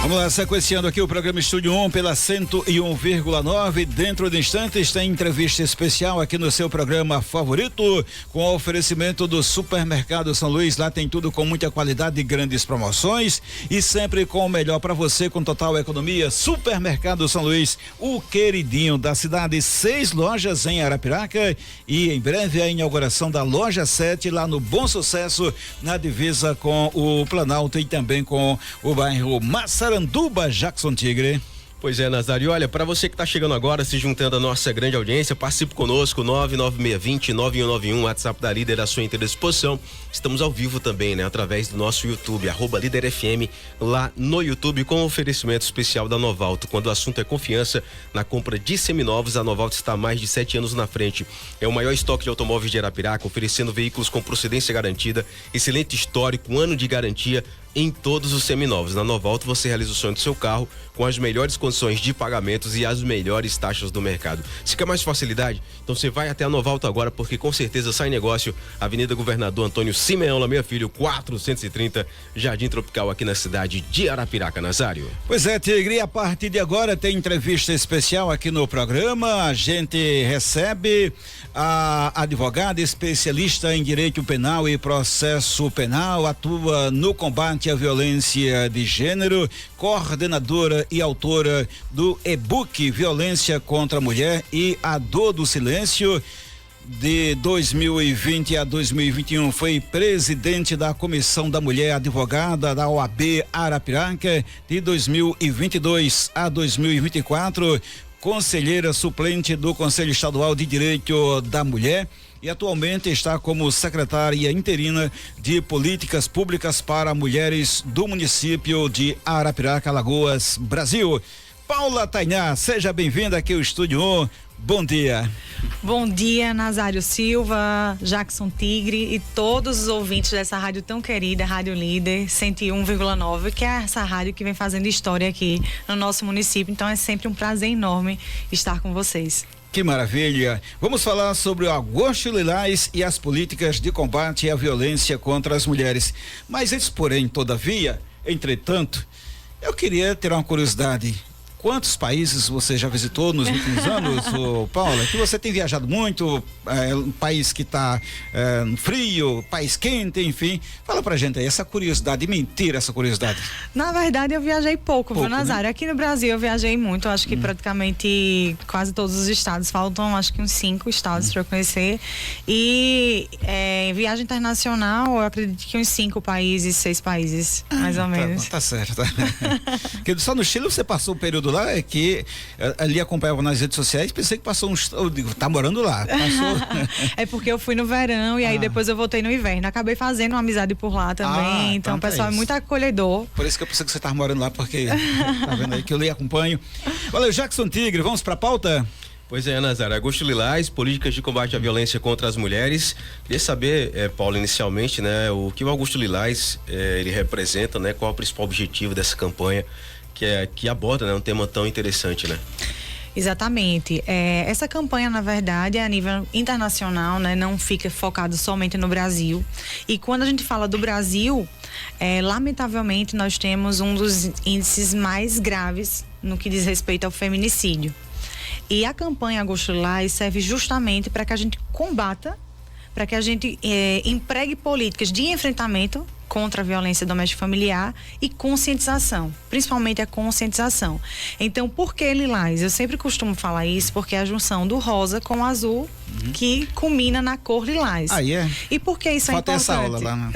Vamos lá, sequenciando aqui o programa Estúdio 1 pela 101,9. Dentro de instantes tem entrevista especial aqui no seu programa favorito, com o oferecimento do Supermercado São Luís. Lá tem tudo com muita qualidade e grandes promoções e sempre com o melhor para você, com total economia. Supermercado São Luís, o queridinho da cidade. 6 lojas em Arapiraca e em breve a inauguração da loja 7 lá no Bom Sucesso, na divisa com o Planalto e também com o bairro Massaranduba, Jackson Tigre. Pois é, Nazário, olha, para você que está chegando agora, se juntando à nossa grande audiência, participe conosco, 99620-9191, WhatsApp da Líder à sua inteira disposição. Estamos ao vivo também, né, através do nosso YouTube, @LíderFM, lá no YouTube, com oferecimento especial da Novalto. Quando o assunto é confiança na compra de seminovos, a Novalto está há mais de 7 anos na frente. É o maior estoque de automóveis de Arapiraca, oferecendo veículos com procedência garantida, excelente histórico, 1 ano de garantia em todos os seminovos. Na Novalto você realiza o sonho do seu carro com as melhores condições de pagamentos e as melhores taxas do mercado. Se quer mais facilidade, então você vai até a Novalto agora, porque com certeza sai negócio. Avenida Governador Antônio Simeão Lameia Filho, 430, Jardim Tropical, aqui na cidade de Arapiraca, Nazário. Pois é, Tigre, a partir de agora tem entrevista especial aqui no programa. A gente recebe a advogada especialista em direito penal e processo penal, atua no combate à violência de gênero, coordenadora e autora do e-book Violência contra a Mulher e a Dor do Silêncio. De 2020 a 2021 foi presidente da Comissão da Mulher, advogada da OAB Arapiraca. De 2022 a 2024, conselheira suplente do Conselho Estadual de Direito da Mulher e atualmente está como secretária interina de Políticas Públicas para Mulheres do município de Arapiraca, Alagoas, Brasil. Paula Tainá, seja bem-vinda aqui ao Estúdio 1. Bom dia. Bom dia, Nazário Silva, Jackson Tigre e todos os ouvintes dessa rádio tão querida, Rádio Líder 101,9, que é essa rádio que vem fazendo história aqui no nosso município. Então é sempre um prazer enorme estar com vocês. Que maravilha! Vamos falar sobre o Agosto Lilás e as políticas de combate à violência contra as mulheres. Mas antes, porém, todavia, entretanto, eu queria ter uma curiosidade. Quantos países você já visitou nos últimos anos, Paula? Que você tem viajado muito, um país que está frio, país quente, enfim. Fala pra gente aí, essa curiosidade, mentira essa curiosidade. Na verdade, eu viajei pouco, viu, Nazário? Né? Aqui no Brasil eu viajei muito, acho que praticamente quase todos os estados, faltam acho que uns 5 estados para eu conhecer. E viagem internacional, eu acredito que uns 5 países, 6 países, mais ou menos. Tá certo. Porque só no Chile você passou o período lá, é que ali acompanhava nas redes sociais, pensei que passou eu digo, tá morando lá, passou. É porque eu fui no verão e aí depois eu voltei no inverno, acabei fazendo uma amizade por lá também, então o pessoal é muito acolhedor. Por isso que eu pensei que você tava morando lá, porque tá vendo aí que eu lhe acompanho. Valeu, Jackson Tigre, vamos pra pauta? Pois é, Nazário, Agosto Lilás, políticas de combate à violência contra as mulheres. Queria saber, Paulo, inicialmente, né, o que o Agosto Lilás ele representa, né, qual é o principal objetivo dessa campanha que aborda, né, um tema tão interessante, né? Exatamente. Essa campanha, na verdade, é a nível internacional, né? Não fica focado somente no Brasil. E quando a gente fala do Brasil, lamentavelmente nós temos um dos índices mais graves no que diz respeito ao feminicídio. E a campanha Agosto Lilás serve justamente para que a gente combata, para que a gente empregue políticas de enfrentamento contra a violência doméstica familiar e conscientização, principalmente a conscientização. Então, por que Lilás? Eu sempre costumo falar isso porque é a junção do rosa com o azul que culmina na cor lilás. E por que isso Falta é importante? essa aula lá, né?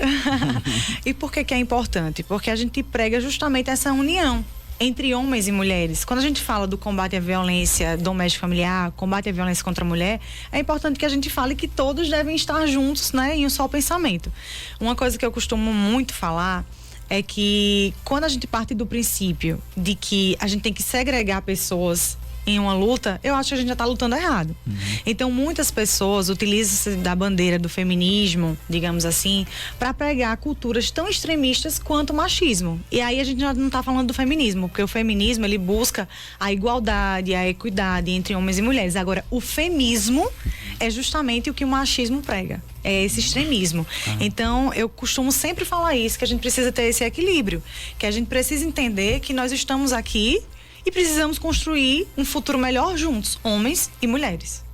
E por que é importante? Porque a gente prega justamente essa união entre homens e mulheres. Quando a gente fala do combate à violência doméstica familiar, combate à violência contra a mulher, é importante que a gente fale que todos devem estar juntos, né, em um só pensamento. Uma coisa que eu costumo muito falar é que quando a gente parte do princípio de que a gente tem que segregar pessoas em uma luta, eu acho que a gente já está lutando errado. Então, muitas pessoas utilizam-se da bandeira do feminismo, digamos assim, para pregar culturas tão extremistas quanto o machismo. E aí a gente não está falando do feminismo, porque o feminismo, ele busca a igualdade, a equidade entre homens e mulheres. Agora, o feminismo é justamente o que o machismo prega. É esse extremismo. Então, eu costumo sempre falar isso, que a gente precisa ter esse equilíbrio, que a gente precisa entender que nós estamos aqui e precisamos construir um futuro melhor juntos, homens e mulheres.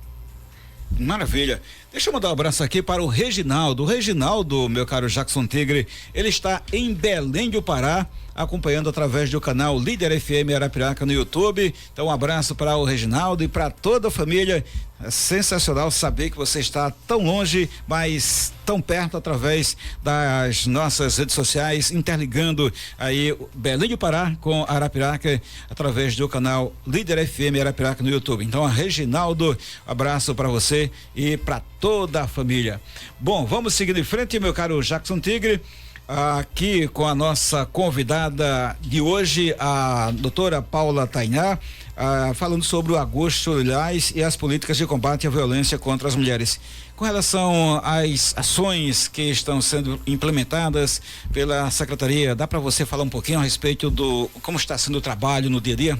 Maravilha. Deixa eu mandar um abraço aqui para o Reginaldo. O Reginaldo, meu caro Jackson Tigre, ele está em Belém do Pará, acompanhando através do canal Líder FM Arapiraca no YouTube. Então, um abraço para o Reginaldo e para toda a família. É sensacional saber que você está tão longe, mas tão perto através das nossas redes sociais, interligando aí Belém do Pará com Arapiraca através do canal Líder FM Arapiraca no YouTube. Então, a Reginaldo, abraço para você e para toda a família. Bom, vamos seguindo em frente, meu caro Jackson Tigre. Aqui com a nossa convidada de hoje, a doutora Paula Tainá, falando sobre o agosto lilás e as políticas de combate à violência contra as mulheres. Com relação às ações que estão sendo implementadas pela Secretaria, dá para você falar um pouquinho a respeito do como está sendo o trabalho no dia a dia?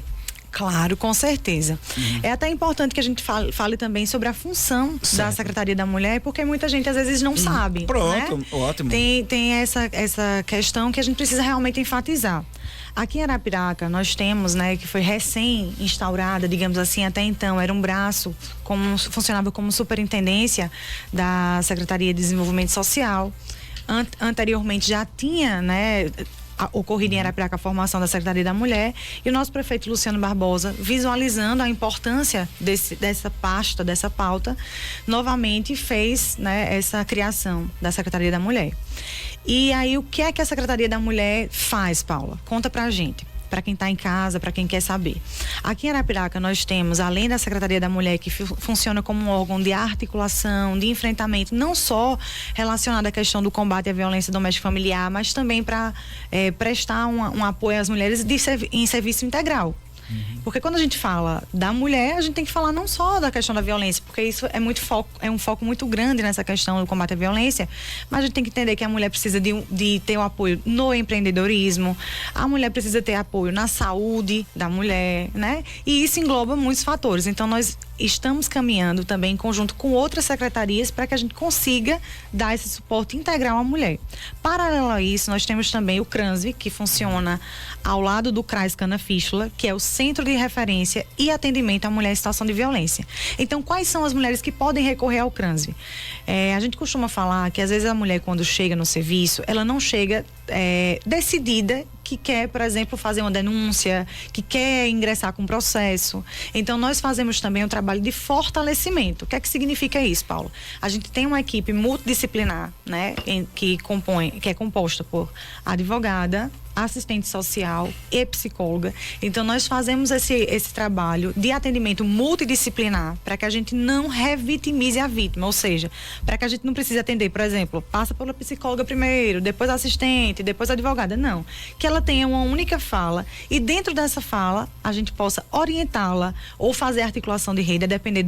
Claro, com certeza. É até importante que a gente fale também sobre a função da Secretaria da Mulher, porque muita gente às vezes não sabe. Pronto, né? Ótimo. Tem essa questão que a gente precisa realmente enfatizar. Aqui em Arapiraca, nós temos, né, que foi recém-instaurada, digamos assim, até então, era um braço, funcionava como superintendência da Secretaria de Desenvolvimento Social. Anteriormente já tinha, né, ocorrido em Arapiraca a formação da Secretaria da Mulher, e o nosso prefeito Luciano Barbosa, visualizando a importância dessa pasta, dessa pauta, novamente fez, né, essa criação da Secretaria da Mulher. E aí, o que é que a Secretaria da Mulher faz, Paula? Conta pra gente. Para quem está em casa, para quem quer saber. Aqui em Arapiraca nós temos, além da Secretaria da Mulher, que funciona como um órgão de articulação, de enfrentamento, não só relacionado à questão do combate à violência doméstica e familiar, mas também para prestar um apoio às mulheres em serviço integral. Porque quando a gente fala da mulher, a gente tem que falar não só da questão da violência, porque isso é um foco muito grande nessa questão do combate à violência, mas a gente tem que entender que a mulher precisa de ter o apoio no empreendedorismo, a mulher precisa ter apoio na saúde da mulher, né? E isso engloba muitos fatores. Então, nós estamos caminhando também em conjunto com outras secretarias para que a gente consiga dar esse suporte integral à mulher. Paralelo a isso, nós temos também o CRANSV, que funciona ao lado do CRAS Canafístula, que é o Centro de Referência e Atendimento à Mulher em Situação de Violência. Então, quais são as mulheres que podem recorrer ao CRANSV? A gente costuma falar que às vezes a mulher, quando chega no serviço, ela não chega decidida que quer, por exemplo, fazer uma denúncia, que quer ingressar com um processo. Então, nós fazemos também um trabalho de fortalecimento. O que é que significa isso, Paulo? A gente tem uma equipe multidisciplinar, né, que é composta por advogada, assistente social e psicóloga. Então, nós fazemos esse trabalho de atendimento multidisciplinar para que a gente não revitimize a vítima, ou seja, para que a gente não precise atender, por exemplo, passa pela psicóloga primeiro, depois a assistente, depois a advogada, não. Que ela tenha uma única fala e dentro dessa fala a gente possa orientá-la ou fazer articulação de rede, a depender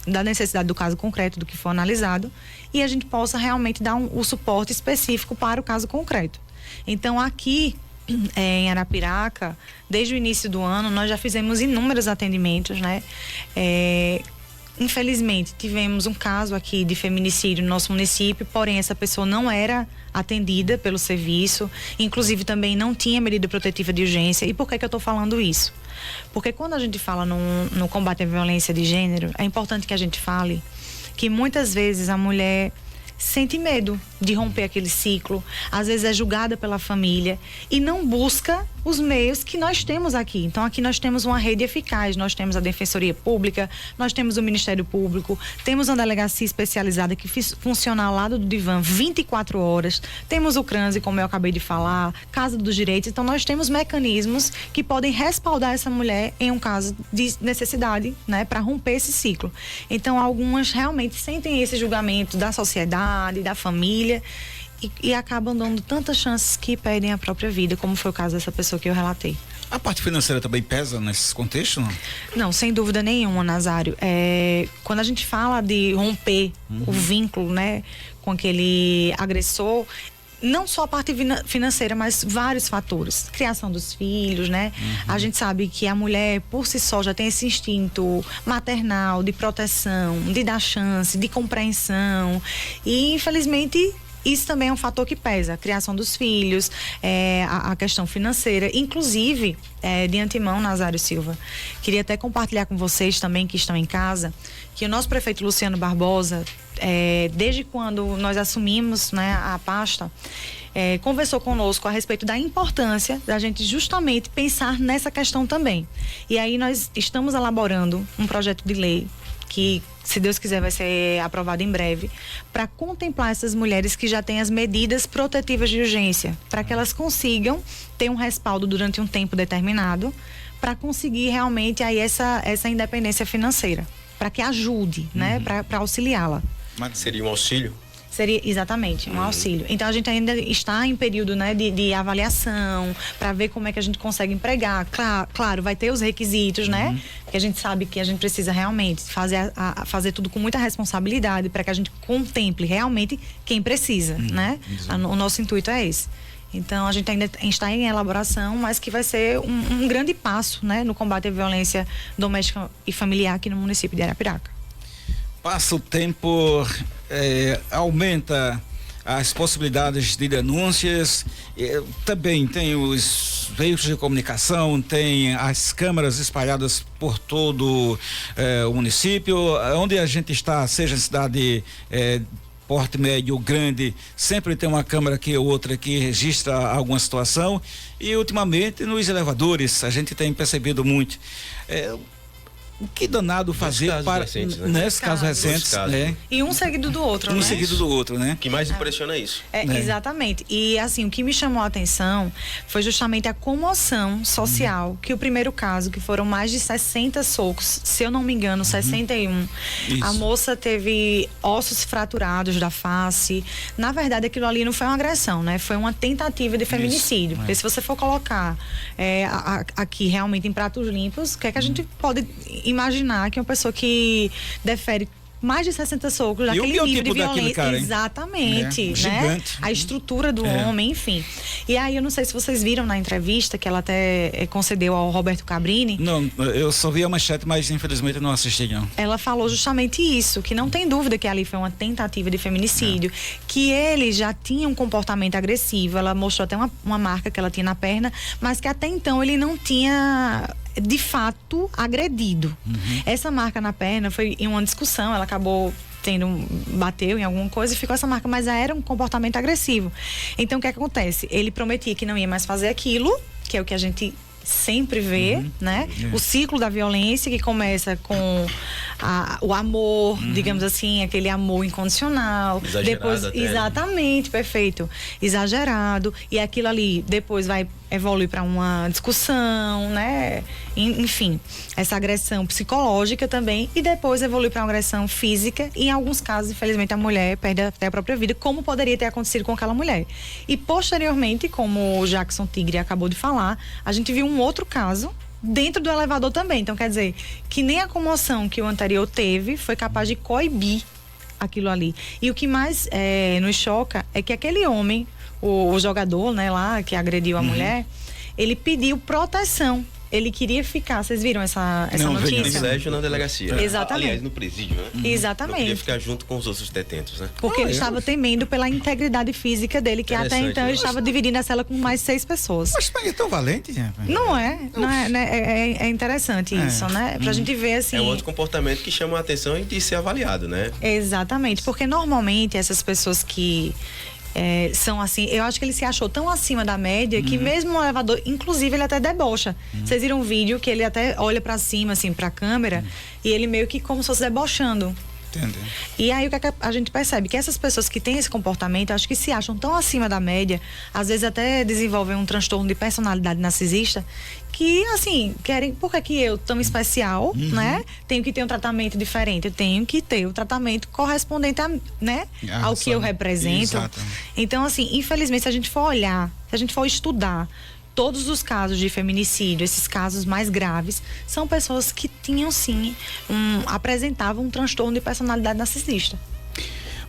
da necessidade do caso concreto, do que for analisado, e a gente possa realmente dar o suporte específico para o caso concreto. Então, aqui em Arapiraca, desde o início do ano, nós já fizemos inúmeros atendimentos, né? Infelizmente, tivemos um caso aqui de feminicídio no nosso município, porém essa pessoa não era atendida pelo serviço, inclusive também não tinha medida protetiva de urgência. E por que eu estou falando isso? Porque quando a gente fala no combate à violência de gênero, é importante que a gente fale que muitas vezes a mulher sente medo de romper aquele ciclo, às vezes é julgada pela família e não busca os meios que nós temos aqui. Então, aqui nós temos uma rede eficaz, nós temos a Defensoria Pública, nós temos o Ministério Público, temos uma delegacia especializada que funciona ao lado do Divan 24 horas, temos o CRANSV, como eu acabei de falar, Casa dos Direitos. Então, nós temos mecanismos que podem respaldar essa mulher em um caso de necessidade, né, para romper esse ciclo. Então, algumas realmente sentem esse julgamento da sociedade, da família, e acabam dando tantas chances que perdem a própria vida, como foi o caso dessa pessoa que eu relatei. A parte financeira também pesa nesses contextos, não? Não, sem dúvida nenhuma, Nazário. Quando a gente fala de romper o vínculo, né, com aquele agressor, não só a parte financeira, mas vários fatores. Criação dos filhos, né? A gente sabe que a mulher, por si só, já tem esse instinto maternal, de proteção, de dar chance, de compreensão. E, infelizmente, isso também é um fator que pesa. A criação dos filhos, a questão financeira. Inclusive, de antemão, Nazário Silva, queria até compartilhar com vocês também que estão em casa, que o nosso prefeito Luciano Barbosa, desde quando nós assumimos, né, a pasta, conversou conosco a respeito da importância da gente justamente pensar nessa questão também. E aí nós estamos elaborando um projeto de lei que, se Deus quiser, vai ser aprovado em breve, para contemplar essas mulheres que já têm as medidas protetivas de urgência, para que elas consigam ter um respaldo durante um tempo determinado, para conseguir realmente aí essa independência financeira, para que ajude, né, para auxiliá-la. Mas seria um auxílio? Seria exatamente um auxílio. Então a gente ainda está em período, né, de avaliação, para ver como é que a gente consegue empregar. Claro, vai ter os requisitos, né? Que a gente sabe que a gente precisa realmente fazer tudo com muita responsabilidade para que a gente contemple realmente quem precisa, né? O nosso intuito é esse. Então a gente ainda está em elaboração, mas que vai ser um grande passo, né, no combate à violência doméstica e familiar aqui no município de Arapiraca. Passa o tempo, aumenta as possibilidades de denúncias, também tem os veículos de comunicação, tem as câmeras espalhadas por todo o município, onde a gente está, seja em cidade porte médio, grande, sempre tem uma câmera aqui ou outra que registra alguma situação, e ultimamente nos elevadores a gente tem percebido muito. O que danado fazer para recentes, né? nesses casos recentes, né? E um seguido do outro, né? Um seguido do outro, né? O que mais impressiona é isso. Exatamente. E assim, o que me chamou a atenção foi justamente a comoção social, que o primeiro caso, que foram mais de 60 socos, se eu não me engano, 61. Isso. A moça teve ossos fraturados da face. Na verdade, aquilo ali não foi uma agressão, né? Foi uma tentativa de feminicídio. Porque se você for colocar aqui realmente em pratos limpos, o que é que a gente pode imaginar que uma pessoa que defere mais de 60 socos, daquele nível de violência. Cara, exatamente, né? Gigante. A estrutura do homem, enfim. E aí, eu não sei se vocês viram na entrevista que ela até concedeu ao Roberto Cabrini. Não, eu só vi a manchete, mas infelizmente não assisti, não. Ela falou justamente isso, que não tem dúvida que ali foi uma tentativa de feminicídio, que ele já tinha um comportamento agressivo. Ela mostrou até uma marca que ela tinha na perna, mas que até então ele não tinha de fato agredido. Essa marca na perna foi em uma discussão, ela acabou bateu em alguma coisa e ficou essa marca, mas era um comportamento agressivo. Então o que acontece? Ele prometia que não ia mais fazer aquilo, que é o que a gente sempre vê, né? O ciclo da violência, que começa com o amor, digamos assim, aquele amor incondicional. Exagerado depois, até, exatamente, perfeito. Exagerado. E aquilo ali depois vai evoluir para uma discussão, né? Enfim, essa agressão psicológica também, e depois evolui para uma agressão física, e em alguns casos, infelizmente, a mulher perde até a própria vida, como poderia ter acontecido com aquela mulher. E posteriormente, como o Jackson Tigre acabou de falar, a gente viu um outro caso dentro do elevador também. Então, quer dizer, que nem a comoção que o anterior teve foi capaz de coibir aquilo ali. E o que mais nos choca é que aquele homem, o jogador, né, lá, que agrediu a mulher, ele pediu proteção. Ele queria ficar, vocês viram essa notícia? No privilégio na delegacia. Exatamente. Aliás, no presídio, né? Exatamente. Não queria ficar junto com os outros detentos, né? Porque ele estava temendo pela integridade física dele, que até então ele estava dividindo a cela com mais 6 pessoas. Mas é tão valente, rapaz. Não é interessante isso, né? Pra gente ver assim. É um outro comportamento que chama a atenção e de ser avaliado, né? Exatamente, porque normalmente essas pessoas que são assim, eu acho que ele se achou tão acima da média que mesmo no elevador, inclusive ele até debocha. Vocês viram um vídeo que ele até olha pra cima, assim, pra câmera, e ele meio que como se fosse debochando. Entendi. E aí o que a gente percebe? Que essas pessoas que têm esse comportamento, acho que se acham tão acima da média, às vezes até desenvolvem um transtorno de personalidade narcisista, que assim, querem, por que eu, tão especial, né? Tenho que ter um tratamento diferente, eu tenho que ter o tratamento correspondente ao que eu represento. Exato. Então, assim, infelizmente, se a gente for olhar, se a gente for estudar todos os casos de feminicídio, esses casos mais graves, são pessoas que tinham sim, apresentavam um transtorno de personalidade narcisista.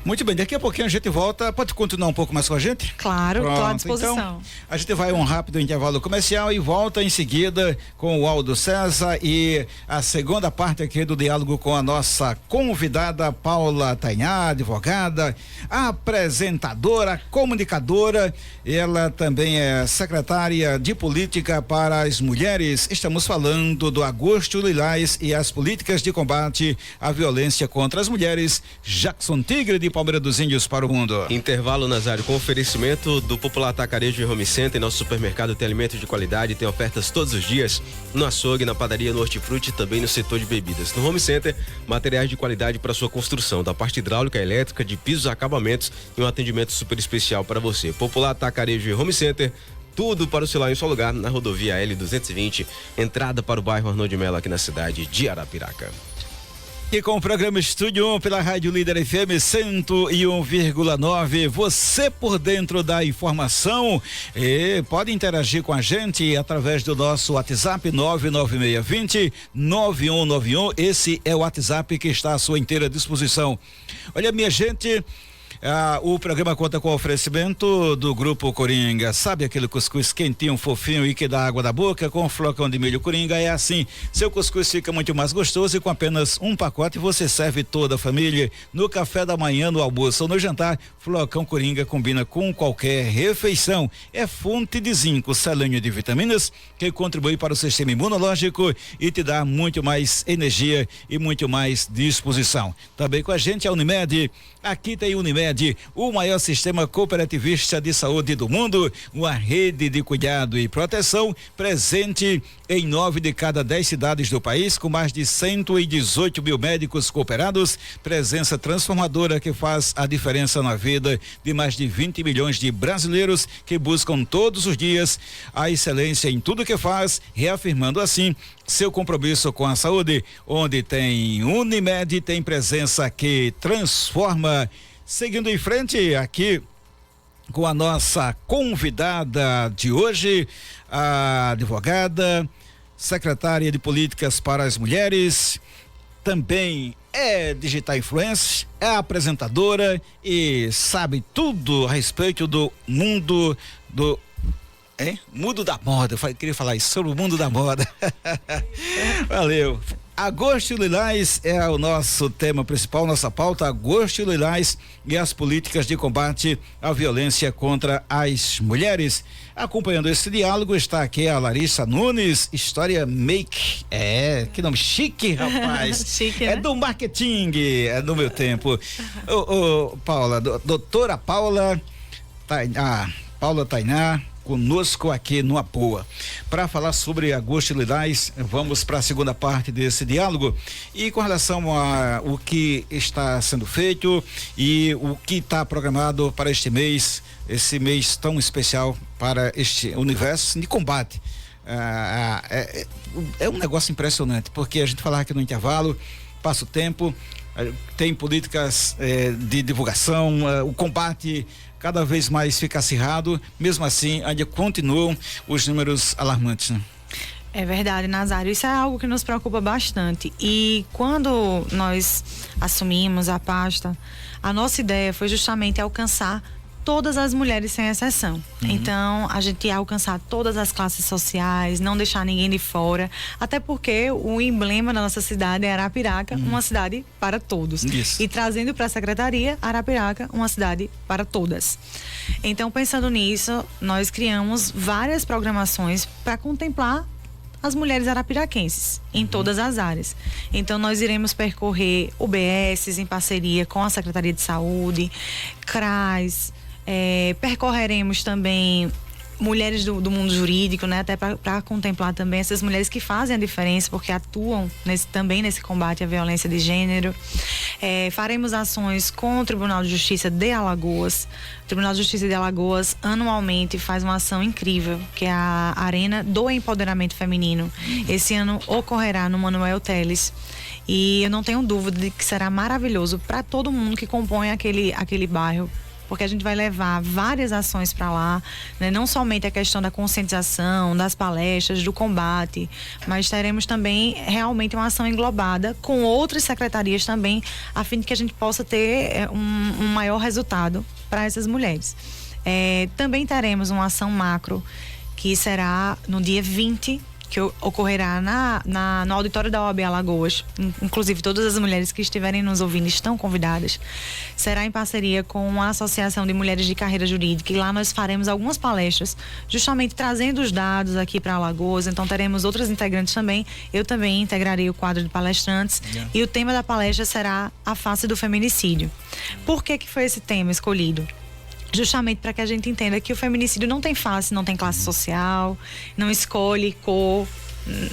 Muito bem, daqui a pouquinho a gente volta. Pode continuar um pouco mais com a gente? Claro, estou à disposição. Então, a gente vai a um rápido intervalo comercial e volta em seguida com o Aldo César e a segunda parte aqui do diálogo com a nossa convidada Paula Tainá, advogada, apresentadora, comunicadora. Ela também é secretária de Política para as Mulheres. Estamos falando do Agosto Lilás e as políticas de combate à violência contra as mulheres. Jackson Tigre de Palmeira dos Índios para o mundo. Intervalo, Nazário, com oferecimento do Popular Atacarejo e Home Center. Nosso supermercado tem alimentos de qualidade, tem ofertas todos os dias no açougue, na padaria, no hortifruti e também no setor de bebidas. No Home Center, materiais de qualidade para sua construção, da parte hidráulica, elétrica, de pisos, acabamentos e um atendimento super especial para você. Popular Atacarejo e Home Center, tudo para o celular em seu lugar, na rodovia L220, entrada para o bairro Arnold de Mello, aqui na cidade de Arapiraca. E com o programa Estúdio 1 pela Rádio Líder FM 101,9, você por dentro da informação, e pode interagir com a gente através do nosso WhatsApp 99620-9191. Esse é o WhatsApp que está à sua inteira disposição. Olha, minha gente, o programa conta com o oferecimento do Grupo Coringa. Sabe aquele cuscuz quentinho, fofinho e que dá água da boca? Com flocão de milho Coringa é assim. Seu cuscuz fica muito mais gostoso e com apenas um pacote você serve toda a família no café da manhã, no almoço ou no jantar. Flocão Coringa combina com qualquer refeição. É fonte de zinco, selênio, de vitaminas que contribui para o sistema imunológico e te dá muito mais energia e muito mais disposição. Também com a gente a Unimed. Aqui tem Unimed, o maior sistema cooperativista de saúde do mundo, uma rede de cuidado e proteção presente em 9 de cada 10 cidades do país, com mais de 118 mil médicos cooperados, presença transformadora que faz a diferença na vida de mais de 20 milhões de brasileiros que buscam todos os dias a excelência em tudo que faz, reafirmando assim seu compromisso com a saúde. Onde tem Unimed, tem presença que transforma. Seguindo em frente aqui com a nossa convidada de hoje, a advogada, secretária de Políticas para as Mulheres, também é digital influencer, é apresentadora e sabe tudo a respeito do mundo mundo da moda. Eu queria falar isso sobre o mundo da moda. Valeu. Agosto Lilás é o nosso tema principal, nossa pauta, Agosto Lilás e as políticas de combate à violência contra as mulheres. Acompanhando esse diálogo está aqui a Larissa Nunes, História Make. Que nome chique, rapaz. Chique, é né? do marketing, é do meu tempo. Paula, doutora Paula Tainá, conosco aqui no Apoa. Para falar sobre Agosto Lilás, vamos para a segunda parte desse diálogo e com relação a o que está sendo feito e o que está programado para este mês, esse mês tão especial para este universo de combate. É um negócio impressionante, porque a gente falava aqui no intervalo, passa o tempo, tem políticas de divulgação, o combate cada vez mais fica acirrado, mesmo assim ainda continuam os números alarmantes, né? É verdade, Nazário, isso é algo que nos preocupa bastante e quando nós assumimos a pasta, a nossa ideia foi justamente alcançar todas as mulheres sem exceção. Então, a gente ia alcançar todas as classes sociais, não deixar ninguém de fora, até porque o emblema da nossa cidade é Arapiraca, uma cidade para todos. Isso. E trazendo para a secretaria, Arapiraca, uma cidade para todas. Então, pensando nisso, nós criamos várias programações para contemplar as mulheres arapiraquenses em todas as áreas. Então nós iremos percorrer UBSs em parceria com a Secretaria de Saúde, CRAS, percorreremos também mulheres do mundo jurídico, né? Até para contemplar também essas mulheres que fazem a diferença, porque atuam também nesse combate à violência de gênero. Faremos ações com o Tribunal de Justiça de Alagoas. O Tribunal de Justiça de Alagoas anualmente faz uma ação incrível, que é a Arena do Empoderamento Feminino. Esse ano ocorrerá no Manuel Teles. E eu não tenho dúvida de que será maravilhoso para todo mundo que compõe aquele bairro, porque a gente vai levar várias ações para lá, né? Não somente a questão da conscientização, das palestras, do combate, mas teremos também realmente uma ação englobada com outras secretarias também, a fim de que a gente possa ter um maior resultado para essas mulheres. Também teremos uma ação macro, que será no dia 20, que ocorrerá no auditório da OAB Alagoas. Inclusive, todas as mulheres que estiverem nos ouvindo estão convidadas. Será em parceria com a Associação de Mulheres de Carreira Jurídica, e lá nós faremos algumas palestras, justamente trazendo os dados aqui para Alagoas. Então, teremos outras integrantes também. Eu também integrarei o quadro de palestrantes. E o tema da palestra será a face do feminicídio. Por que foi esse tema escolhido? Justamente para que a gente entenda que o feminicídio não tem face, não tem classe social, não escolhe cor,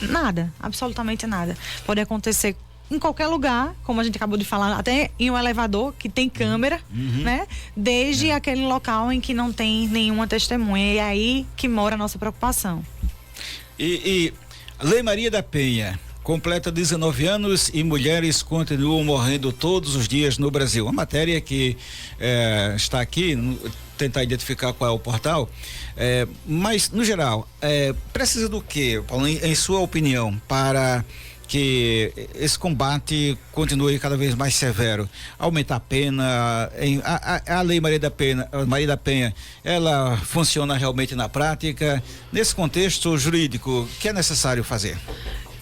nada, absolutamente nada. Pode acontecer em qualquer lugar, como a gente acabou de falar, até em um elevador que tem câmera, né? Desde aquele local em que não tem nenhuma testemunha. E é aí que mora a nossa preocupação. E Lei Maria da Penha completa 19 anos e mulheres continuam morrendo todos os dias no Brasil. Uma matéria que está aqui, tentar identificar qual é o portal, mas no geral, precisa do quê, Paulo, em sua opinião, para que esse combate continue cada vez mais severo? Aumentar a pena, a Lei Maria da Penha, ela funciona realmente na prática? Nesse contexto jurídico, o que é necessário fazer?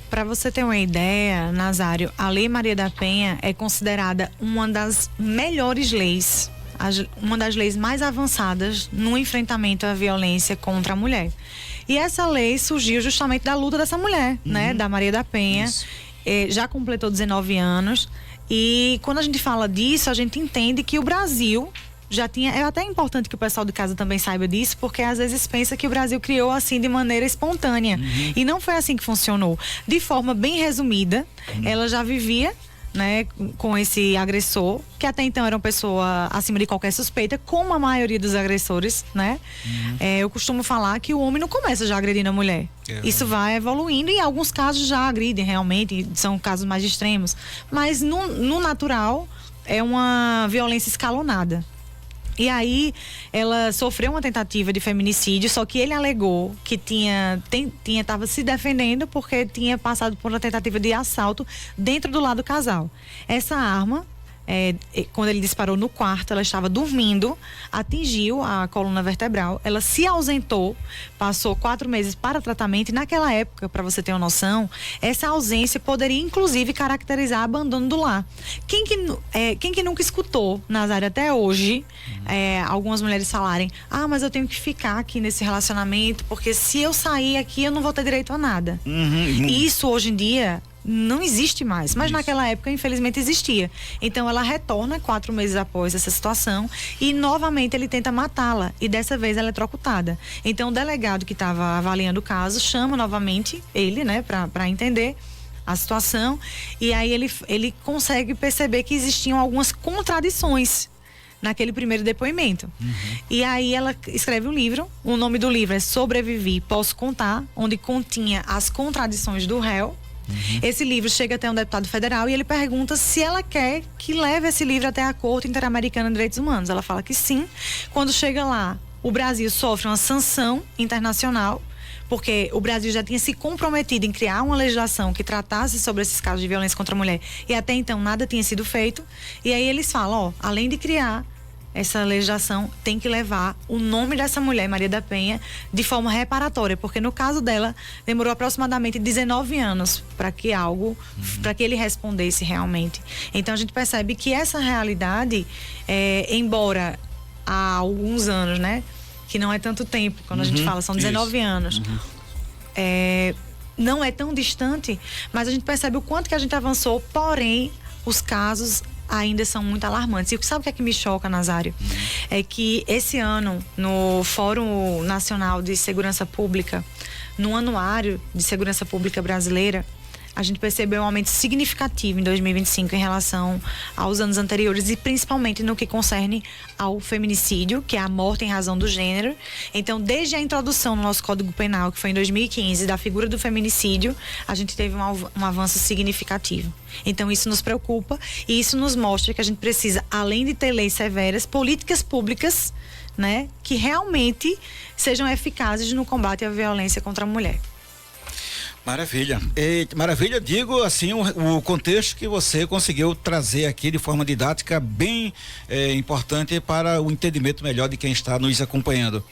Para você ter uma ideia, Nazário, a Lei Maria da Penha é considerada uma das melhores leis, uma das leis mais avançadas no enfrentamento à violência contra a mulher. E essa lei surgiu justamente da luta dessa mulher, né? Da Maria da Penha. Já completou 19 anos. E quando a gente fala disso, a gente entende que o Brasil já tinha. É até importante que o pessoal de casa também saiba disso, porque às vezes pensa que o Brasil criou assim de maneira espontânea. E não foi assim que funcionou. De forma bem resumida, ela já vivia, né, com esse agressor, que até então era uma pessoa acima de qualquer suspeita, como a maioria dos agressores, né? Eu costumo falar que o homem não começa já agredindo a mulher. Isso vai evoluindo e em alguns casos já agridem realmente, são casos mais extremos. Mas no natural é uma violência escalonada. E ela sofreu uma tentativa de feminicídio, só que ele alegou que estava se defendendo porque tinha passado por uma tentativa de assalto dentro do lado do casal. Essa arma, quando ele disparou no quarto, ela estava dormindo, atingiu a coluna vertebral, ela se ausentou, passou 4 meses para tratamento e naquela época, para você ter uma noção, essa ausência poderia inclusive caracterizar abandono do lar. Quem que nunca escutou, Nazário, até hoje, algumas mulheres falarem: mas eu tenho que ficar aqui nesse relacionamento porque se eu sair aqui eu não vou ter direito a nada. E isso hoje em dia não existe mais, mas naquela época infelizmente existia. Então ela retorna 4 meses após essa situação e novamente ele tenta matá-la e dessa vez ela é trocutada. Então o delegado que estava avaliando o caso chama novamente ele, né, para entender a situação, e aí ele consegue perceber que existiam algumas contradições naquele primeiro depoimento. E aí ela escreve um livro, o nome do livro é Sobrevivi, Posso Contar, onde continha as contradições do réu. Esse livro chega até um deputado federal e ele pergunta se ela quer que leve esse livro até a Corte Interamericana de Direitos Humanos. Ela fala que sim. Quando chega lá, o Brasil sofre uma sanção internacional, porque o Brasil já tinha se comprometido em criar uma legislação que tratasse sobre esses casos de violência contra a mulher e até então nada tinha sido feito. E aí eles falam, além de criar essa legislação, tem que levar o nome dessa mulher, Maria da Penha, de forma reparatória, porque no caso dela demorou aproximadamente 19 anos para que ele respondesse realmente. Então a gente percebe que essa realidade, embora há alguns anos, né, que não é tanto tempo, quando a gente fala, são 19 anos, não é tão distante, mas a gente percebe o quanto que a gente avançou, porém os casos ainda são muito alarmantes. E sabe o que é que me choca, Nazário? É que esse ano, no Fórum Nacional de Segurança Pública, no Anuário de Segurança Pública Brasileira, a gente percebeu um aumento significativo em 2025 em relação aos anos anteriores e principalmente no que concerne ao feminicídio, que é a morte em razão do gênero. Então, desde a introdução no nosso Código Penal, que foi em 2015, da figura do feminicídio, a gente teve um avanço significativo. Então, isso nos preocupa e isso nos mostra que a gente precisa, além de ter leis severas, políticas públicas, né, que realmente sejam eficazes no combate à violência contra a mulher. Maravilha. Maravilha, digo assim, o contexto que você conseguiu trazer aqui de forma didática bem importante para o entendimento melhor de quem está nos acompanhando.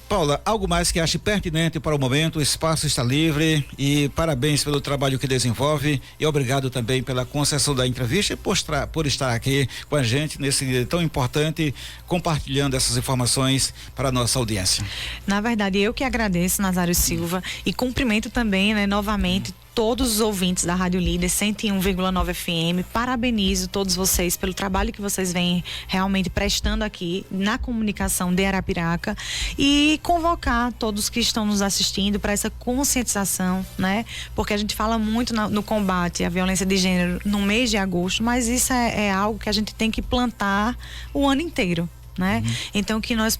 Paula, algo mais que ache pertinente para o momento? O espaço está livre e parabéns pelo trabalho que desenvolve e obrigado também pela concessão da entrevista e por estar aqui com a gente nesse dia tão importante, compartilhando essas informações para a nossa audiência. Na verdade, eu que agradeço, Nazário Silva, e cumprimento também, né, novamente, todos os ouvintes da Rádio Líder 101,9 FM. Parabenizo todos vocês pelo trabalho que vocês vêm realmente prestando aqui na comunicação de Arapiraca e convocar todos que estão nos assistindo para essa conscientização, né? Porque a gente fala muito no combate à violência de gênero no mês de agosto, mas isso é algo que a gente tem que plantar o ano inteiro, né? Então, que nós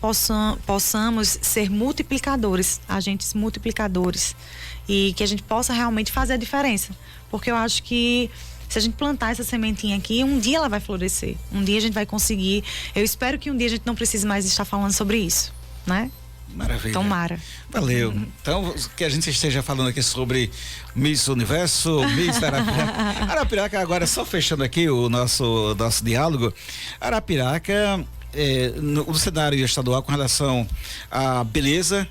possamos ser multiplicadores, agentes multiplicadores, e que a gente possa realmente fazer a diferença, porque eu acho que se a gente plantar essa sementinha aqui, um dia ela vai florescer, um dia a gente vai conseguir. Eu espero que um dia a gente não precise mais estar falando sobre isso, né? Maravilha. Tomara. Valeu. Então, que a gente esteja falando aqui sobre Miss Universo, Miss Arapiraca. Arapiraca, agora só fechando aqui o nosso diálogo, Arapiraca, no cenário estadual com relação à beleza,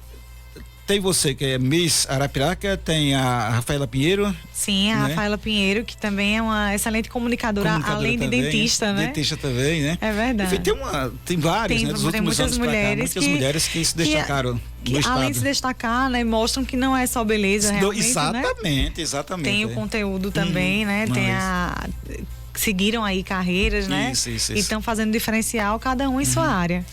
tem você que é Miss Arapiraca, tem a Rafaela Pinheiro. Sim, a Rafaela Pinheiro, que também é uma excelente comunicadora além de dentista, né? Dentista também, né? É verdade. Enfim, tem vários, né? Dos últimos anos pra cá, muitas mulheres que se destacaram no estado. Além de se destacar, né? Mostram que não é só beleza, realmente, exatamente, né? Exatamente. Tem o conteúdo também, né? Tem seguiram aí carreiras, né? Isso. E estão fazendo diferencial, cada um em sua área.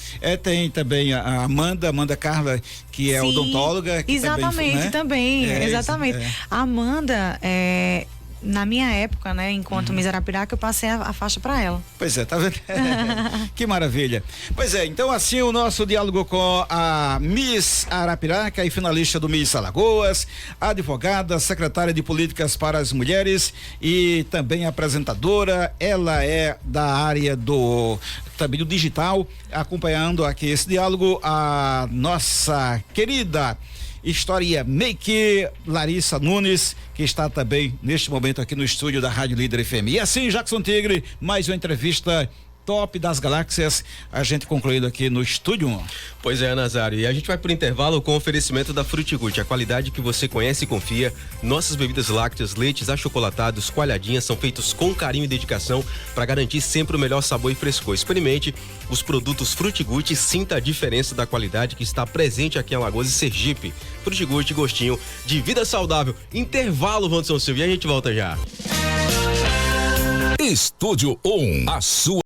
Tem também a Amanda Carla, que é odontóloga. Que também. Exatamente. A Amanda, na minha época, né, enquanto Miss Arapiraca, eu passei a faixa para ela. Pois é, tá vendo? Que maravilha. Pois é, então assim o nosso diálogo com a Miss Arapiraca e finalista do Miss Alagoas, advogada, secretária de Políticas para as Mulheres e também apresentadora. Ela é da área também do digital, acompanhando aqui esse diálogo, a nossa querida História Make Larissa Nunes, que está também neste momento aqui no estúdio da Rádio Líder FM. E assim, Jackson Tigre, mais uma entrevista top das galáxias, a gente concluindo aqui no estúdio 1. Pois é, Nazário, e a gente vai pro intervalo com o oferecimento da Frutiguti, a qualidade que você conhece e confia. Nossas bebidas lácteas, leites achocolatados, coalhadinhas são feitos com carinho e dedicação para garantir sempre o melhor sabor e frescor. Experimente os produtos Frutiguti e sinta a diferença da qualidade que está presente aqui em Alagoas e Sergipe. Frutiguti, gostinho de vida saudável. Intervalo, Ronson Silva, e a gente volta já. Estúdio 1, a sua